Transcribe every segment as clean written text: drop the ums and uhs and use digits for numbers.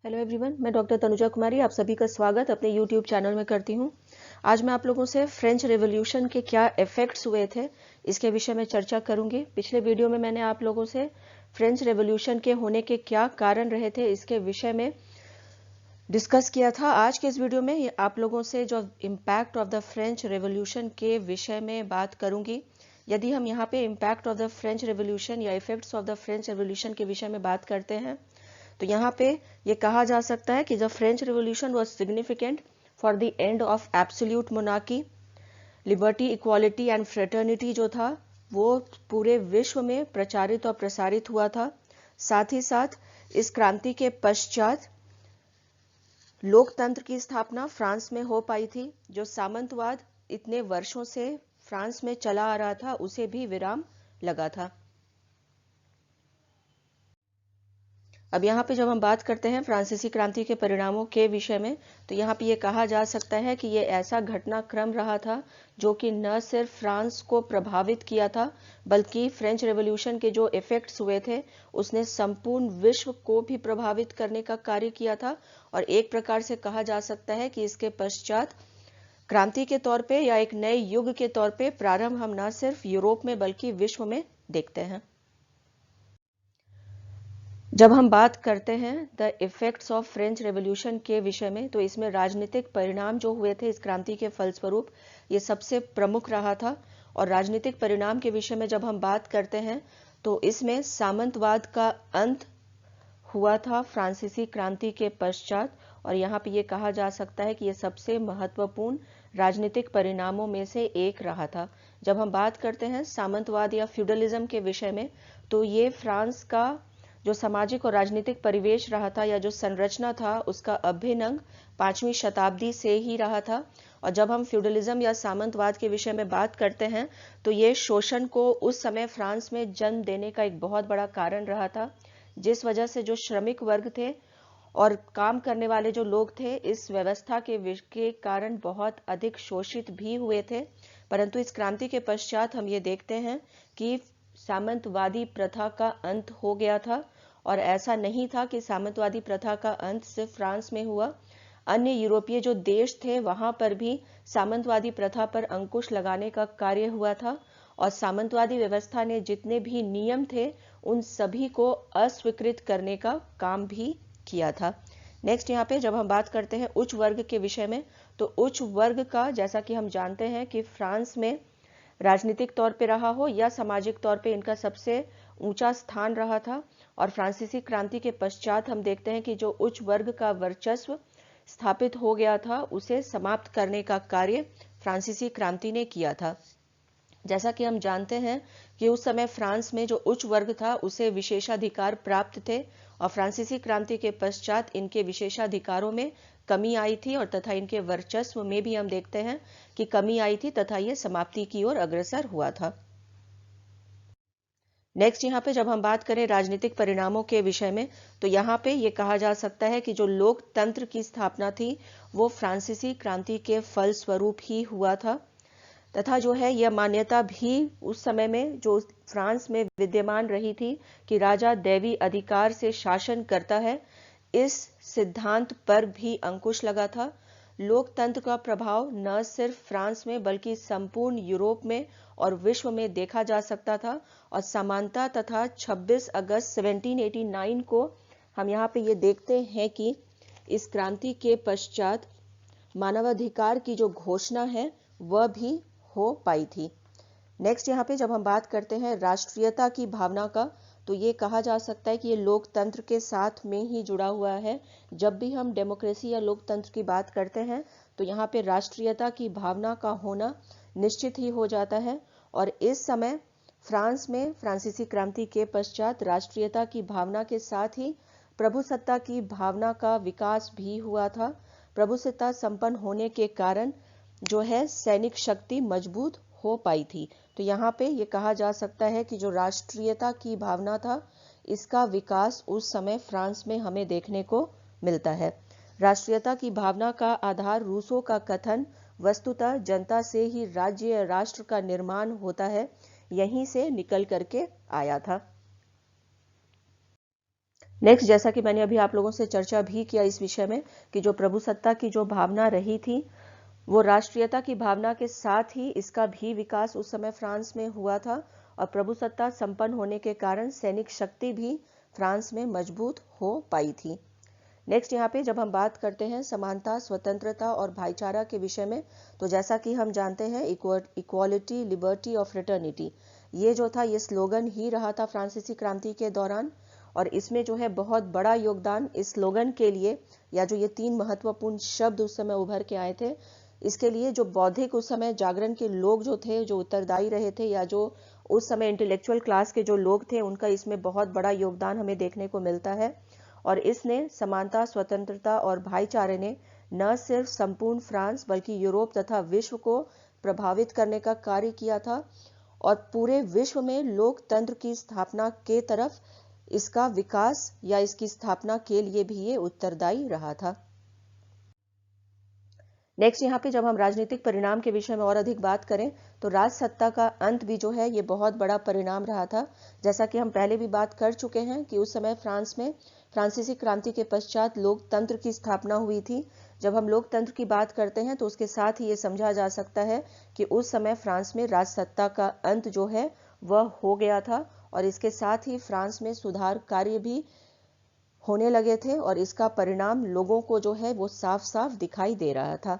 Hello everyone, मैं doctor Tanuja कुमारी आप सभी का स्वागत अपने यूट्यूब चैनल में करती हूँ। आज मैं आप लोगों से फ्रेंच रेवोल्यूशन के क्या इफेक्ट्स हुए थे इसके विषय में चर्चा करूंगी। पिछले वीडियो में मैंने आप लोगों से फ्रेंच रेवोल्यूशन के होने के क्या कारण रहे थे इसके विषय में डिस्कस किया था। आज के इस वीडियो में आप लोगों से जो impact of the French revolution के विषय में बात करूंगी। यदि हम यहाँ पे impact of the French revolution या effects of the French revolution के विषय में बात करते हैं तो यहाँ पे ये कहा जा सकता है कि the French revolution was significant for the end of absolute monarchy, liberty, equality and fraternity जो था वो पूरे विश्व में प्रचारित और प्रसारित हुआ था। साथ ही साथ इस क्रांति के पश्चात लोकतंत्र की स्थापना फ्रांस में हो पाई थी। जो सामंतवाद इतने वर्षों से फ्रांस में चला आ रहा था उसे भी विराम लगा था। अब यहाँ पे जब हम बात करते हैं फ्रांसीसी क्रांति के परिणामों के विषय में तो यहाँ पे ये कहा जा सकता है कि ये ऐसा घटनाक्रम रहा था जो कि न सिर्फ फ्रांस को प्रभावित किया था बल्कि फ्रेंच रेवोल्यूशन के जो इफेक्ट्स हुए थे उसने संपूर्ण विश्व को भी प्रभावित करने का कार्य किया था। और एक प्रकार से कहा जा सकता है कि इसके पश्चात क्रांति के तौर पे या एक नए युग के तौर पे प्रारंभ हम न सिर्फ यूरोप में बल्कि विश्व में देखते हैं। जब हम बात करते हैं the effects of French revolution के विषय में तो इसमें राजनीतिक परिणाम जो हुए थे इस क्रांति के फलस्वरूप ये सबसे प्रमुख रहा था। और राजनीतिक परिणाम के विषय में जब हम बात करते हैं तो इसमें सामंतवाद का अंत हुआ था फ्रांसीसी क्रांति के पश्चात। और यहाँ पे ये कहा जा सकता है कि ये सबसे महत्वपूर्ण राजनीतिक परिणामों में से एक रहा था। जब हम बात करते हैं सामंतवाद या फ्यूडलिज्म के विषय में तो ये फ्रांस का जो सामाजिक और राजनीतिक परिवेश रहा था या जो संरचना था उसका अभिन्न अंग 5वीं शताब्दी से ही रहा था। और जब हम फ्यूडलिज्म या सामंतवाद के विषय में बात करते हैं तो ये शोषण को उस समय फ्रांस में जन्म देने का एक बहुत बड़ा कारण रहा था, जिस वजह से जो श्रमिक वर्ग थे और काम करने वाले जो लोग थे इस व्यवस्था के कारण बहुत अधिक शोषित भी हुए थे। परंतु इस क्रांति के पश्चात हम ये देखते हैं कि सामंतवादी प्रथा का अंत हो गया था। और ऐसा नहीं था कि सामंतवादी प्रथा का अंत सिर्फ फ्रांस में हुआ, अन्य यूरोपीय जो देश थे वहां पर भी सामंतवादी प्रथा पर अंकुश लगाने का कार्य हुआ था। और सामंतवादी व्यवस्था ने जितने भी नियम थे उन सभी को अस्वीकृत करने का काम भी किया था। नेक्स्ट यहाँ पे जब हम बात करते हैं उच्च वर्ग के विषय में तो उच्च वर्ग का जैसा कि हम जानते हैं कि फ्रांस में राजनीतिक तौर पे रहा हो या सामाजिक तौर पे इनका सबसे ऊंचा स्थान रहा था। और फ्रांसीसी क्रांति के पश्चात हम देखते हैं कि जो उच्च वर्ग का वर्चस्व स्थापित हो गया था उसे समाप्त करने का कार्य फ्रांसीसी क्रांति ने किया था। जैसा कि हम जानते हैं कि उस समय फ्रांस में जो उच्च वर्ग था उसे विशेषाधिकार प्राप्त थे और फ्रांसीसी क्रांति के पश्चात इनके विशेषाधिकारों में कमी आई थी और तथा इनके वर्चस्व में भी हम देखते हैं कि कमी आई थी तथा ये समाप्ति की ओर अग्रसर हुआ था। नेक्स्ट यहाँ पे जब हम बात करें राजनीतिक परिणामों के विषय में तो यहाँ पे ये कहा जा सकता है कि जो लोकतंत्र की स्थापना थी वो फ्रांसीसी क्रांति के फलस्वरूप ही हुआ था। तथा जो है यह मान्यता भी उस समय में जो फ्रांस में विद्यमान रही थी कि राजा दैवी अधिकार से शासन करता है, इस सिद्धांत पर भी अंकुश लगा था। लोकतंत्र का प्रभाव न सिर्फ फ्रांस में बल्कि संपूर्ण यूरोप में और विश्व में देखा जा सकता था। और समानता तथा 26 अगस्त 1789 को हम यहाँ पे ये देखते हैं कि इस क्रांति के पश्चात मानवाधिकार की जो घोषणा है वह भी हो पाई थी। नेक्स्ट यहाँ पे जब हम बात करते हैं राष्ट्रीयता की भावना का तो ये कहा जा सकता है कि ये लोकतंत्र के साथ में ही जुड़ा हुआ है। जब भी हम डेमोक्रेसी या लोकतंत्र की बात करते हैं तो यहाँ पे राष्ट्रीयता की भावना का होना निश्चित ही हो जाता है। और इस समय फ्रांस में फ्रांसीसी क्रांति के पश्चात राष्ट्रीयता की भावना के साथ ही प्रभुसत्ता की भावना का विकास भी हुआ था। प्रभुसत्ता संपन्न होने के कारण जो है सैनिक शक्ति मजबूत हो पाई थी। तो यहाँ पे ये कहा जा सकता है कि जो राष्ट्रीयता की भावना था इसका विकास उस समय फ्रांस में हमें देखने को मिलता है। राष्ट्रीयता की भावना का आधार रूसो का कथन वस्तुतः जनता से ही राज्य या राष्ट्र का निर्माण होता है यहीं से निकल करके आया था। नेक्स्ट, जैसा कि मैंने अभी आप लोगों से चर्चा भी किया इस विषय में कि जो प्रभुसत्ता की जो भावना रही थी, वो राष्ट्रीयता की भावना के साथ ही इसका भी विकास उस समय फ्रांस में हुआ था, और प्रभुसत्ता संपन्न होने के कारण सैनिक शक्ति भी फ्रांस में मजबूत हो पाई थी। नेक्स्ट, यहाँ पे जब हम बात करते हैं समानता, स्वतंत्रता और भाईचारा के विषय में, तो जैसा कि हम जानते हैं इक्वालिटी, लिबर्टी और फ्रेटर्निटी, ये जो था ये स्लोगन ही रहा था फ्रांसीसी क्रांति के दौरान। और इसमें जो है बहुत बड़ा योगदान इस स्लोगन के लिए, या जो ये 3 महत्वपूर्ण शब्द उस समय उभर के आए थे, इसके लिए जो बौद्धिक उस समय जागरण के लोग जो थे, जो उत्तरदायी रहे थे, या जो उस समय इंटेलेक्चुअल क्लास के जो लोग थे, उनका इसमें बहुत बड़ा योगदान हमें देखने को मिलता है। और इसने समानता, स्वतंत्रता और भाईचारे ने न सिर्फ संपूर्ण फ्रांस बल्कि यूरोप तथा विश्व को प्रभावित करने का कार्य किया था, और पूरे विश्व में लोकतंत्र की स्थापना के तरफ इसका विकास या इसकी स्थापना के लिए भी ये उत्तरदायी रहा था। नेक्स्ट, यहाँ पे जब हम राजनीतिक परिणाम के विषय में और अधिक बात करें, तो राज सत्ता का अंत भी जो है ये बहुत बड़ा परिणाम रहा था। जैसा कि हम पहले भी बात कर चुके हैं कि उस समय फ्रांस में फ्रांसीसी क्रांति के पश्चात लोकतंत्र की स्थापना हुई थी। जब हम लोकतंत्र की बात करते हैं तो उसके साथ ही ये समझा जा सकता है कि उस समय फ्रांस में राज सत्ता का अंत जो है वह हो गया था, और इसके साथ ही फ्रांस में सुधार कार्य भी होने लगे थे, और इसका परिणाम लोगों को जो है वो साफ साफ दिखाई दे रहा था।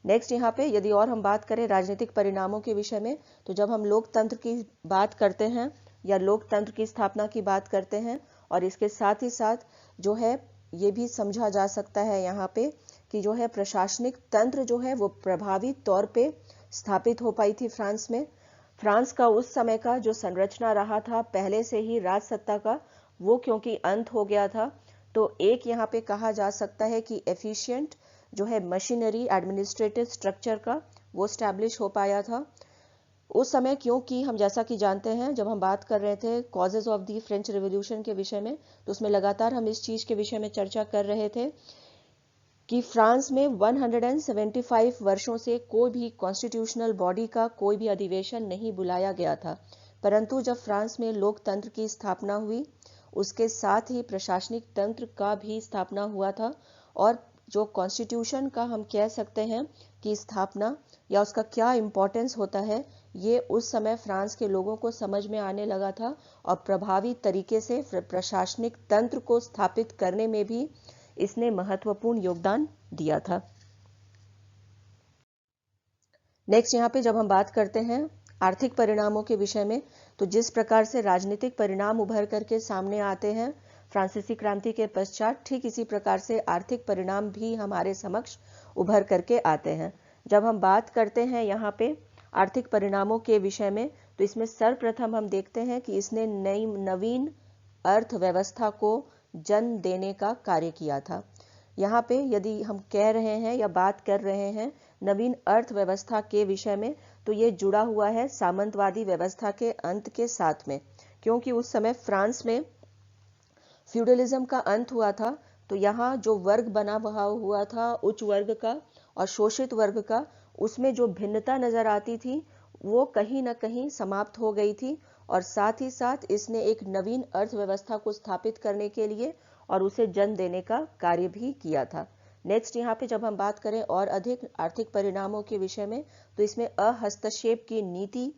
नेक्स्ट, यहाँ पे यदि और हम बात करें राजनीतिक परिणामों के विषय में, तो जब हम लोकतंत्र की बात करते हैं या लोकतंत्र की स्थापना की बात करते हैं, और इसके साथ ही साथ जो है ये भी समझा जा सकता है यहाँ पे कि जो है प्रशासनिक तंत्र जो है वो प्रभावी तौर पे स्थापित हो पाई थी फ्रांस में। फ्रांस का उस समय का जो संरचना रहा था पहले से ही राज सत्ता का, वो क्योंकि अंत हो गया था, तो एक यहाँ पे कहा जा सकता है कि एफिशिएंट जो है मशीनरी एडमिनिस्ट्रेटिव स्ट्रक्चर का वो स्टैब्लिश हो पाया था उस समय। क्योंकि हम जैसा कि जानते हैं, जब हम बात कर रहे थे causes of the French revolution के विषय में, तो उसमें लगातार हम इस चीज के विषय में चर्चा कर रहे थे कि फ्रांस में 175 वर्षों से कोई भी कॉन्स्टिट्यूशनल बॉडी का कोई भी अधिवेशन नहीं बुलाया गया था। परंतु जब फ्रांस में लोकतंत्र की स्थापना हुई, उसके साथ ही प्रशासनिक तंत्र का भी स्थापना हुआ था, और जो कॉन्स्टिट्यूशन का हम कह सकते हैं कि स्थापना या उसका क्या इम्पोर्टेंस होता है, ये उस समय फ्रांस के लोगों को समझ में आने लगा था, और प्रभावी तरीके से प्रशासनिक तंत्र को स्थापित करने में भी इसने महत्वपूर्ण योगदान दिया था। नेक्स्ट, यहाँ पे जब हम बात करते हैं आर्थिक परिणामों के विषय में, तो जिस प्रकार से राजनीतिक परिणाम उभर करके सामने आते हैं फ्रांसीसी क्रांति के पश्चात, ठीक इसी प्रकार से आर्थिक परिणाम भी हमारे समक्ष उभर करके आते हैं। जब हम बात करते हैं यहाँ पे आर्थिक परिणामों के विषय में, तो इसमें सर्वप्रथम हम देखते हैं कि इसने नई नवीन अर्थव्यवस्था को जन्म देने का कार्य किया था। यहाँ पे यदि हम कह रहे हैं या बात कर रहे हैं नवीन अर्थव्यवस्था के विषय में, तो ये जुड़ा हुआ है सामंतवादी व्यवस्था के अंत के साथ में। क्योंकि उस समय फ्रांस में फ्यूडलिज्म का अंत हुआ था, तो यहाँ जो वर्ग बना हुआ था उच्च वर्ग का और शोषित वर्ग का, उसमें जो भिन्नता नजर आती थी वो कहीं ना कहीं समाप्त हो गई थी, और साथ ही साथ इसने एक नवीन अर्थव्यवस्था को स्थापित करने के लिए और उसे जन्म देने का कार्य भी किया था। नेक्स्ट, यहाँ पे जब हम बात करें और अधिक आर्थिक परिणामों के विषय में, तो इसमें अहस्तक्षेप की नीति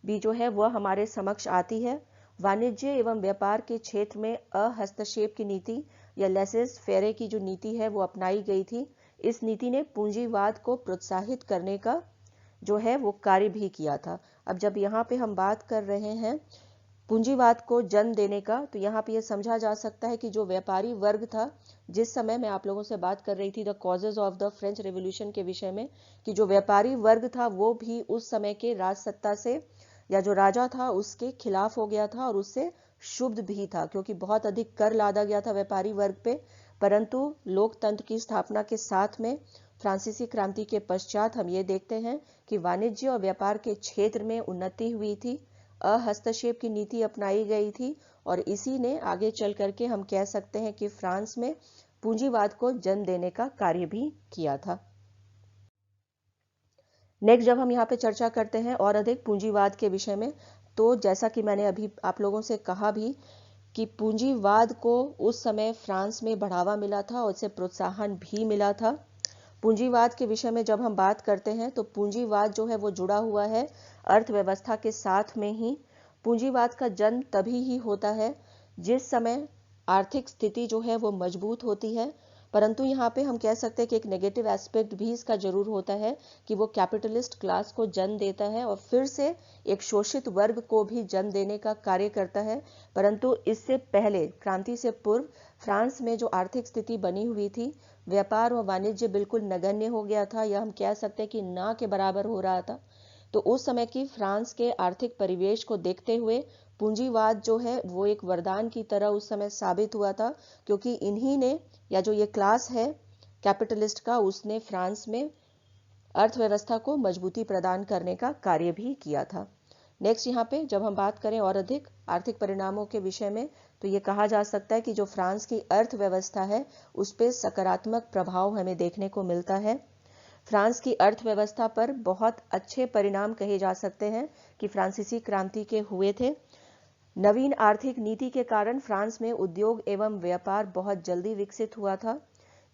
भी जो है वह हमारे समक्ष आती है। वाणिज्य एवं व्यापार के क्षेत्र में अहस्तक्षेप की नीति या लेसेस फेरे की जो नीति है वो अपनाई गई थी। इस नीति ने पूंजीवाद को प्रोत्साहित करने का जो है वो कार्य भी किया था। अब जब यहाँ पे हम बात कर रहे हैं पूंजीवाद को जन्म देने का, तो यहाँ पे यह समझा जा सकता है कि जो व्यापारी वर्ग था, जिस समय मैं आप लोगों से बात कर रही थी the causes of the French revolution के विषय में, कि जो व्यापारी वर्ग था वो भी उस समय के राज सत्ता से या जो राजा था उसके खिलाफ हो गया था, और उससे शुभ भी था क्योंकि बहुत अधिक कर लादा गया था व्यापारी वर्ग पे। परंतु लोकतंत्र की स्थापना के साथ में फ्रांसीसी क्रांति के पश्चात हम ये देखते हैं कि वाणिज्य और व्यापार के क्षेत्र में उन्नति हुई थी, हस्तक्षेप की नीति अपनाई गई थी, और इसी ने आगे चल करके हम कह सकते हैं कि फ्रांस में पूंजीवाद को जन्म देने का कार्य भी किया था। नेक्स्ट, जब हम यहाँ पे चर्चा करते हैं और अधिक पूंजीवाद के विषय में, तो जैसा कि मैंने अभी आप लोगों से कहा भी कि पूंजीवाद को उस समय फ्रांस में बढ़ावा मिला था और इसे प्रोत्साहन भी मिला था। पूंजीवाद के विषय में जब हम बात करते हैं तो पूंजीवाद जो है वो जुड़ा हुआ है अर्थव्यवस्था के साथ में ही। पूंजीवाद का जन्म तभी ही होता है जिस समय आर्थिक स्थिति जो है वो मजबूत होती है, परंतु यहाँ पे हम कह सकते हैं कि एक नेगेटिव एस्पेक्ट भी इसका जरूर होता है कि वो कैपिटलिस्ट क्लास को जन्म देता है और फिर से एक शोषित वर्ग को भी जन्म देने का कार्य करता है। परंतु इससे पहले, क्रांति से पूर्व, फ्रांस में जो आर्थिक स्थिति बनी हुई थी, व्यापार और वाणिज्य बिल्कुल नगण्य हो गया था, या हम कह सकते हैं कि ना के बराबर हो रहा था। तो उस समय की फ्रांस के आर्थिक परिवेश को देखते हुए पूंजीवाद जो है वो एक वरदान की तरह उस समय साबित हुआ था, क्योंकि इन्हीं ने, या जो ये क्लास है कैपिटलिस्ट का, उसने फ्रांस में अर्थव्यवस्था को मजबूती प्रदान करने का कार्य भी किया था। नेक्स्ट यहाँ पे जब हम बात करें और अधिक आर्थिक परिणामों के विषय में, तो ये कहा जा सकता है कि जो फ्रांस की अर्थव्यवस्था है उस पर सकारात्मक प्रभाव हमें देखने को मिलता है। फ्रांस की अर्थव्यवस्था पर बहुत अच्छे परिणाम कहे जा सकते हैं कि फ्रांसीसी क्रांति के हुए थे। नवीन आर्थिक नीति के कारण फ्रांस में उद्योग एवं व्यापार बहुत जल्दी विकसित हुआ था।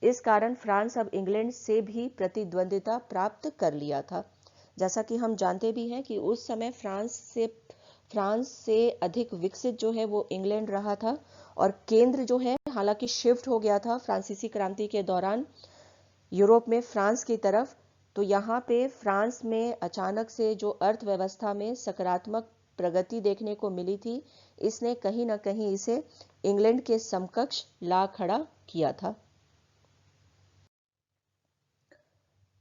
इस कारण फ्रांस अब इंग्लैंड से भी प्रतिद्वंदिता प्राप्त कर लिया था। जैसा कि हम जानते भी हैं कि उस समय फ्रांस से अधिक विकसित जो है वो इंग्लैंड रहा था, और केंद्र जो है हालांकि शिफ्ट हो गया था फ्रांसीसी क्रांति के दौरान यूरोप में फ्रांस की तरफ। तो यहाँ पे फ्रांस में अचानक से जो अर्थव्यवस्था में सकारात्मक प्रगति देखने को मिली थी, इसने कहीं ना कहीं इसे इंग्लैंड के समकक्ष ला खड़ा किया था।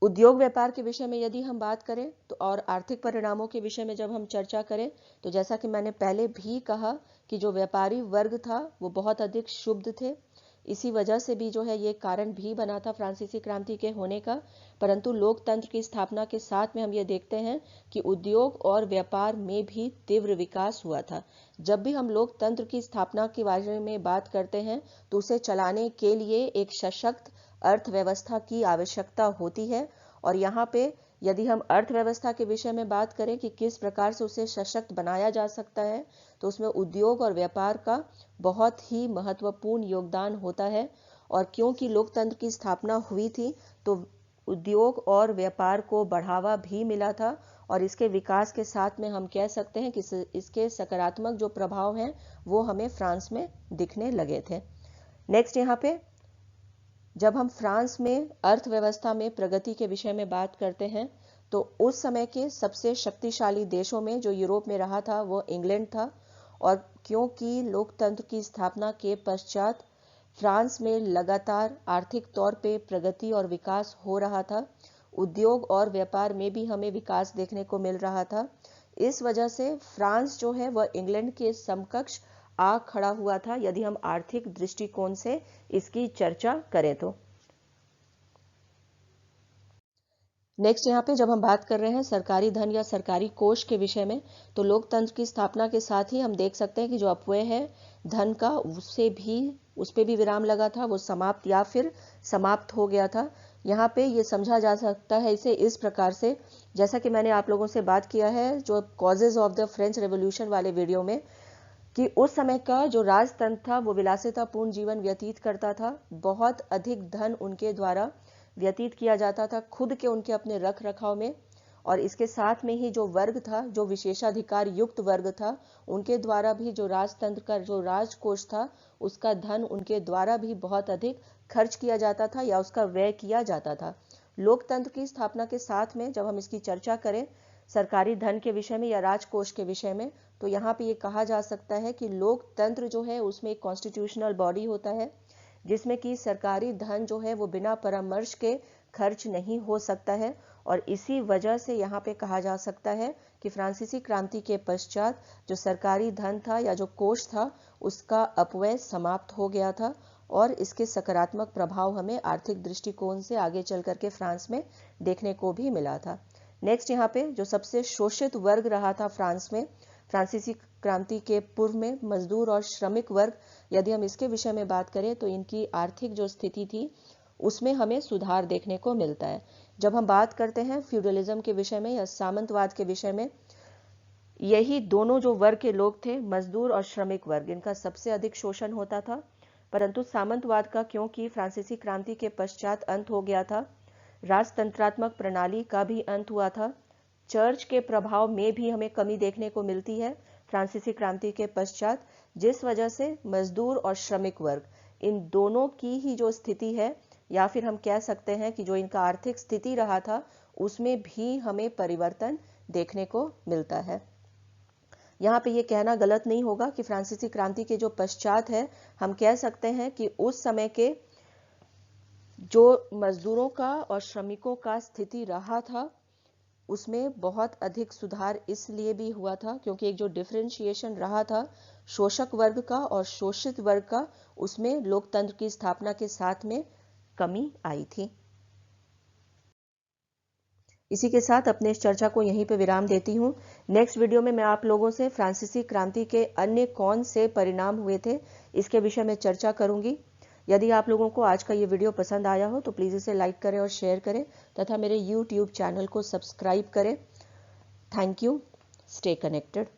उद्योग व्यापार के विषय में यदि हम बात करें तो, और आर्थिक परिणामों के विषय में जब हम चर्चा करें, तो जैसा कि मैंने पहले भी कहा कि जो व्यापारी वर्ग था वो बहुत अधिक शुद्ध थे। इसी वजह से भी जो है ये कारण भी बना था फ्रांसीसी क्रांति के होने का। परंतु लोकतंत्र की स्थापना के साथ में हम ये देखते हैं कि उद्योग और व्यापार में भी तीव्र विकास हुआ था। जब भी हम लोकतंत्र की स्थापना के बारे में बात करते हैं तो उसे चलाने के लिए एक सशक्त अर्थव्यवस्था की आवश्यकता होती है। और यहाँ पे यदि हम अर्थव्यवस्था के विषय में बात करें कि किस प्रकार से उसे सशक्त बनाया जा सकता है, तो उसमें उद्योग और व्यापार का बहुत ही महत्वपूर्ण योगदान होता है। और क्योंकि लोकतंत्र की स्थापना हुई थी तो उद्योग और व्यापार को बढ़ावा भी मिला था, और इसके विकास के साथ में हम कह सकते हैं कि इसके सकारात्मक जो प्रभाव हैं वो हमें फ्रांस में दिखने लगे थे। नेक्स्ट यहाँ पे जब हम फ्रांस में अर्थव्यवस्था में प्रगति के विषय में बात करते हैं, तो उस समय के सबसे शक्तिशाली देशों में जो यूरोप में रहा था वो इंग्लैंड था। और क्योंकि लोकतंत्र की स्थापना के पश्चात फ्रांस में लगातार आर्थिक तौर पे प्रगति और विकास हो रहा था, उद्योग और व्यापार में भी हमें विकास देखने को मिल रहा था। इस वजह से फ्रांस जो है वह इंग्लैंड के समकक्ष आ खड़ा हुआ था, यदि हम आर्थिक दृष्टिकोण से इसकी चर्चा करें तो। नेक्स्ट यहाँ पे जब हम बात कर रहे हैं सरकारी धन या सरकारी कोष के विषय में, तो लोकतंत्र की स्थापना के साथ ही हम देख सकते हैं कि जो अपव्यय है धन का, उस पे भी विराम लगा था, वो समाप्त या फिर समाप्त हो गया था। यहाँ पे ये समझा जा सकता है इसे इस प्रकार से, जैसा कि मैंने आप लोगों से बात किया है जो causes of the French revolution वाले वीडियो में, कि उस समय का जो राजतंत्र था वो विलासितापूर्ण जीवन व्यतीत करता था। बहुत अधिक धन उनके द्वारा व्यतीत किया जाता था खुद के उनके अपने रख रखाव में। और इसके साथ में ही जो वर्ग था, जो विशेषाधिकार युक्त वर्ग था, उनके द्वारा भी जो राजतंत्र का जो राजकोष था उसका धन उनके द्वारा भी बहुत अधिक खर्च किया जाता था या उसका व्यय किया जाता था। लोकतंत्र की स्थापना के साथ में जब हम इसकी चर्चा करें सरकारी धन के विषय में या राजकोष के विषय में, तो यहाँ पे ये कहा जा सकता है कि लोकतंत्र जो है उसमें एक कॉन्स्टिट्यूशनल बॉडी होता है जिसमें कि सरकारी धन जो है वो बिना परामर्श के खर्च नहीं हो सकता है। और इसी वजह से यहाँ पे कहा जा सकता है कि फ्रांसीसी क्रांति के पश्चात जो सरकारी धन था या जो कोष था उसका अपव्यय समाप्त हो गया था, और इसके सकारात्मक प्रभाव हमें आर्थिक दृष्टिकोण से आगे चल करके फ्रांस में देखने को भी मिला था। नेक्स्ट यहाँ पे जो सबसे शोषित वर्ग रहा था फ्रांस में फ्रांसीसी क्रांति के पूर्व में, मजदूर और श्रमिक वर्ग, यदि हम इसके विषय में बात करें तो इनकी आर्थिक जो स्थिति थी उसमें हमें सुधार देखने को मिलता है। जब हम बात करते हैं फ्यूडलिज्म के विषय में या सामंतवाद के विषय में, यही दोनों जो वर्ग के लोग थे, मजदूर और श्रमिक वर्ग, इनका सबसे अधिक शोषण होता था। परंतु सामंतवाद का क्योंकि फ्रांसीसी क्रांति के पश्चात अंत हो गया था, राजतंत्रात्मक प्रणाली का भी अंत हुआ था, चर्च के प्रभाव में भी हमें कमी देखने को मिलती है फ्रांसीसी क्रांति के पश्चात, जिस वजह से मजदूर और श्रमिक वर्ग इन दोनों की ही जो स्थिति है, या फिर हम कह सकते हैं कि जो इनका आर्थिक स्थिति रहा था, उसमें भी हमें परिवर्तन देखने को मिलता है। यहाँ पे ये कहना गलत नहीं होगा कि फ्रांसीसी क्रांति के जो पश्चात है, हम कह सकते हैं कि उस समय के जो मजदूरों का और श्रमिकों का स्थिति रहा था, उसमें बहुत अधिक सुधार इसलिए भी हुआ था क्योंकि एक जो डिफरेंशिएशन रहा था शोषक वर्ग का और शोषित वर्ग का, उसमें लोकतंत्र की स्थापना के साथ में कमी आई थी। इसी के साथ अपने इस चर्चा को यहीं पे विराम देती हूँ। नेक्स्ट वीडियो में मैं आप लोगों से फ्रांसीसी क्रांति के अन्य कौन से परिणाम हुए थे, इसके विषय में चर्चा करूंगी। यदि आप लोगों को आज का ये वीडियो पसंद आया हो तो प्लीज़ इसे लाइक करें और शेयर करें तथा मेरे YouTube चैनल को सब्सक्राइब करें। Thank you. Stay connected.